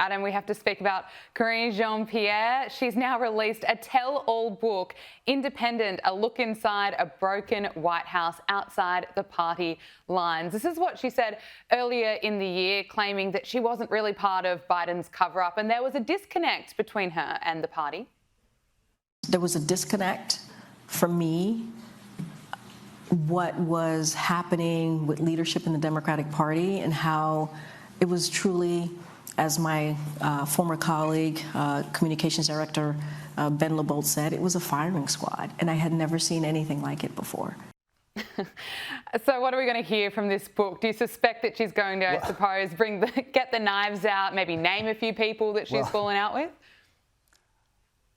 Adam, we have to speak about Karine Jean-Pierre. She's now released a tell-all book, Independent, a look inside a broken White House outside the party lines. This is what she said earlier in the year, claiming that she wasn't really part of Biden's cover-up and there was a disconnect between her and the party. There was a disconnect for me. What was happening with leadership in the Democratic Party and how it was truly, as my former colleague, communications director Ben LeBolt said, it was a firing squad, and I had never seen anything like it before. So what are we going to hear from this book? Do you suspect that she's going to, I suppose, get the knives out, maybe name a few people that she's fallen out with?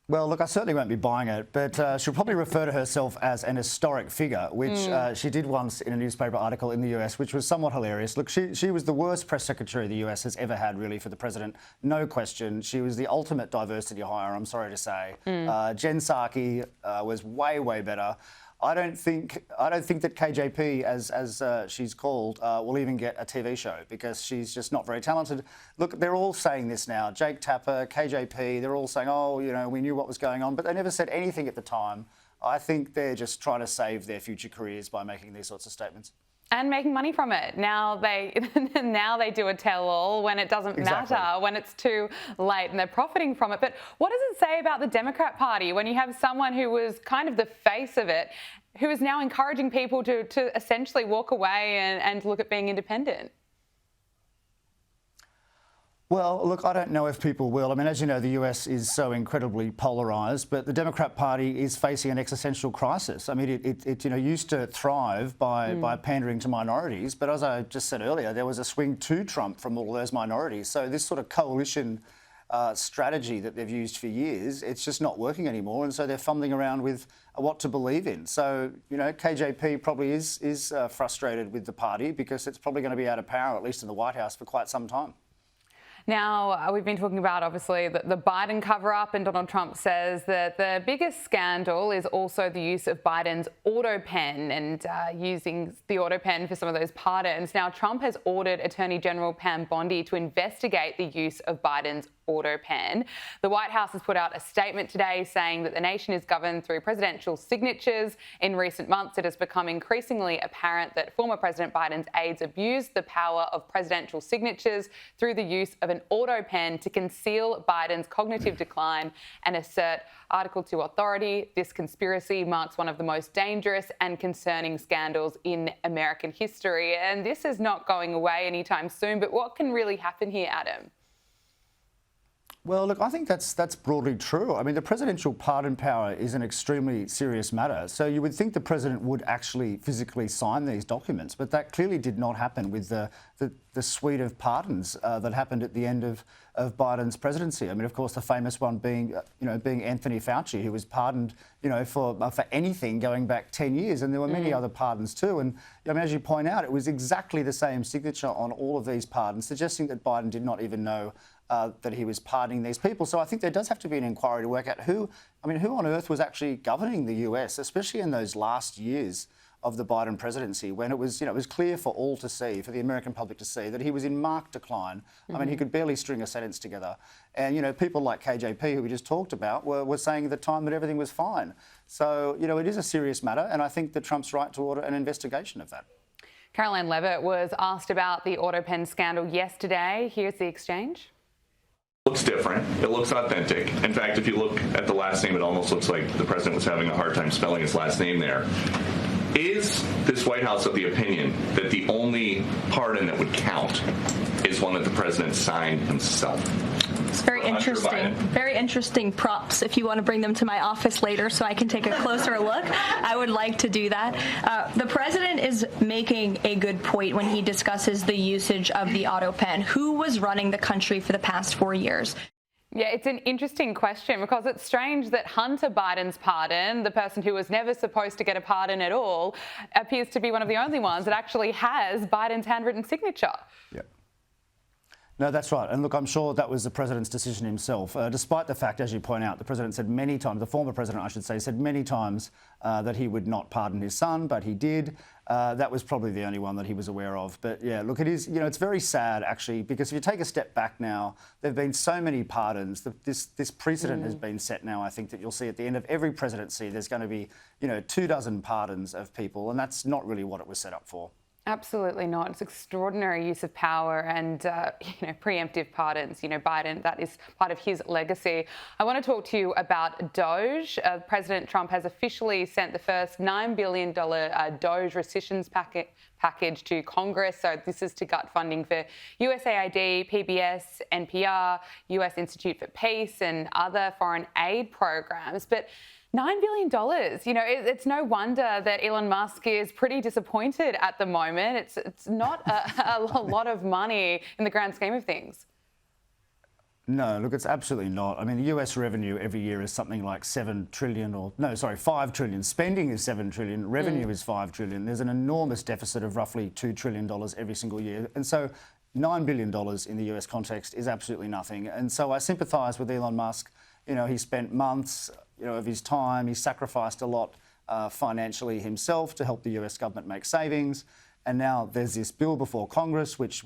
Well, look, I certainly won't be buying it, but she'll probably refer to herself as an historic figure, which she did once in a newspaper article in the US, which was somewhat hilarious. Look, she was the worst press secretary the US has ever had, really, for the president. No question. She was the ultimate diversity hire, I'm sorry to say. Jen Psaki was way, way better. I don't think that KJP, as she's called, will even get a TV show because she's just not very talented. Look, they're all saying this now. Jake Tapper, KJP, they're all saying, oh, you know, we knew what was going on, but they never said anything at the time. I think they're just trying to save their future careers by making these sorts of statements. And making money from it. Now they do a tell-all when it doesn't matter, when it's too late, and they're profiting from it. But what does it say about the Democrat Party when you have someone who was kind of the face of it, who is now encouraging people to essentially walk away and look at being independent? Well, look, I don't know if people will. I mean, as you know, the US is so incredibly polarised, but the Democrat Party is facing an existential crisis. I mean, it used to thrive by pandering to minorities, but as I just said earlier, there was a swing to Trump from all those minorities. So this sort of coalition strategy that they've used for years, it's just not working anymore, and so they're fumbling around with what to believe in. So, you know, KJP probably is frustrated with the party because it's probably going to be out of power, at least in the White House, for quite some time. Now, we've been talking about, obviously, the Biden cover-up, and Donald Trump says that the biggest scandal is also the use of Biden's auto pen and using the auto pen for some of those pardons. Now, Trump has ordered Attorney General Pam Bondi to investigate the use of Biden's auto pen. The White House has put out a statement today saying that the nation is governed through presidential signatures. In recent months, it has become increasingly apparent that former President Biden's aides abused the power of presidential signatures through the use of an auto pen to conceal Biden's cognitive decline and assert Article 2 authority. This conspiracy marks one of the most dangerous and concerning scandals in American history. And this is not going away anytime soon. But what can really happen here, Adam? Well, look, I think that's broadly true. I mean, the presidential pardon power is an extremely serious matter. So you would think the president would actually physically sign these documents, but that clearly did not happen with the suite of pardons that happened at the end of Biden's presidency. I mean, of course, the famous one being Anthony Fauci, who was pardoned, for anything going back 10 years. And there were many other pardons too. And I mean, as you point out, it was exactly the same signature on all of these pardons, suggesting that Biden did not even know that he was pardoning these people. So I think there does have to be an inquiry to work out who on earth was actually governing the US, especially in those last years of the Biden presidency, when it was clear for all to see, for the American public to see, that he was in marked decline. I mean, he could barely string a sentence together. And, people like KJP, who we just talked about, were saying at the time that everything was fine. So, it is a serious matter, and I think that Trump's right to order an investigation of that. Caroline Levitt was asked about the auto pen scandal yesterday. Here's the exchange. Looks different. It looks authentic. In fact, if you look at the last name, it almost looks like the president was having a hard time spelling his last name there. Is this White House of the opinion that the only pardon that would count is one that the president signed himself? It's very interesting. Very interesting props. If you want to bring them to my office later so I can take a closer look, I would like to do that. The president is making a good point when he discusses the usage of the auto pen. Who was running the country for the past 4 years? Yeah, it's an interesting question because it's strange that Hunter Biden's pardon, the person who was never supposed to get a pardon at all, appears to be one of the only ones that actually has Biden's handwritten signature. Yep. No, that's right. And look, I'm sure that was the president's decision himself, despite the fact, as you point out, the president said many times, the former president, I should say, said many times that he would not pardon his son, but he did. That was probably the only one that he was aware of. But yeah, look, it is, it's very sad actually, because if you take a step back now, there have been so many pardons. This precedent has been set now, I think, that you'll see at the end of every presidency, there's going to be, 24 pardons of people, and that's not really what it was set up for. Absolutely not. It's extraordinary use of power and, preemptive pardons. Biden, that is part of his legacy. I want to talk to you about Doge. President Trump has officially sent the first $9 billion Doge recisions package to Congress. So this is to gut funding for USAID, PBS, NPR, US Institute for Peace and other foreign aid programs. But $9 billion. It's no wonder that Elon Musk is pretty disappointed at the moment. It's not a lot of money in the grand scheme of things. No, look, it's absolutely not. I mean, the US revenue every year is something like 7 trillion $5 trillion. Spending is 7 trillion, revenue is 5 trillion. There's an enormous deficit of roughly $2 trillion every single year. And so $9 billion in the US context is absolutely nothing. And so I sympathise with Elon Musk. He spent months of his time. He sacrificed a lot financially himself to help the US government make savings. And now there's this bill before Congress, which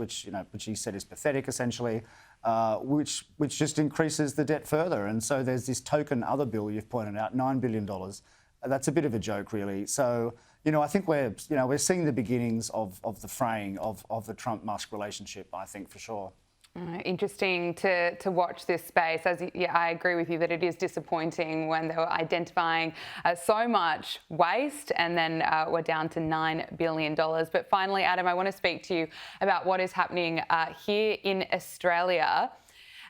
he said is pathetic, essentially, which just increases the debt further. And so there's this token other bill you've pointed out, $9 billion. That's a bit of a joke, really. So, I think we're seeing the beginnings of the fraying of the Trump-Musk relationship, I think, for sure. Interesting to watch this space. I agree with you that it is disappointing when they were identifying so much waste, and then we're down to $9 billion. But finally, Adam, I want to speak to you about what is happening here in Australia.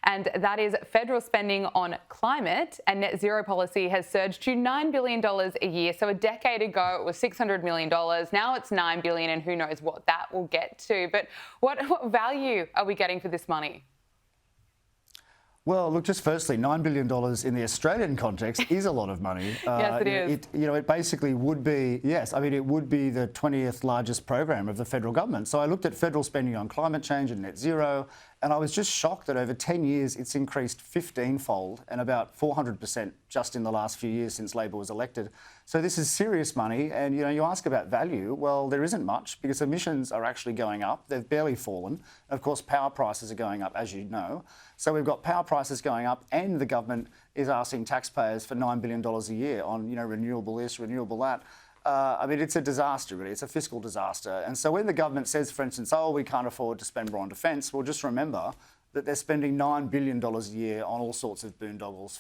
And that is federal spending on climate and net zero policy has surged to $9 billion a year. So a decade ago, it was $600 million. Now it's $9 billion, and who knows what that will get to. But what value are we getting for this money? Well, look, just firstly, $9 billion in the Australian context is a lot of money. Yes, it is. It basically would be, it would be the 20th largest program of the federal government. So I looked at federal spending on climate change and net zero, and I was just shocked that over 10 years, it's increased 15-fold and about 400% just in the last few years since Labor was elected. So this is serious money. And, you ask about value. Well, there isn't much because emissions are actually going up. They've barely fallen. Of course, power prices are going up, as you know. So we've got power prices going up, and the government is asking taxpayers for $9 billion a year on, renewable this, renewable that. It's a disaster, really. It's a fiscal disaster. And so when the government says, for instance, we can't afford to spend more on defence, well, just remember that they're spending $9 billion a year on all sorts of boondoggles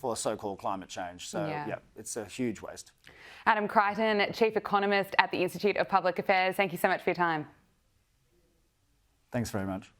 for so-called climate change. So, it's a huge waste. Adam Creighton, Chief Economist at the Institute of Public Affairs, thank you so much for your time. Thanks very much.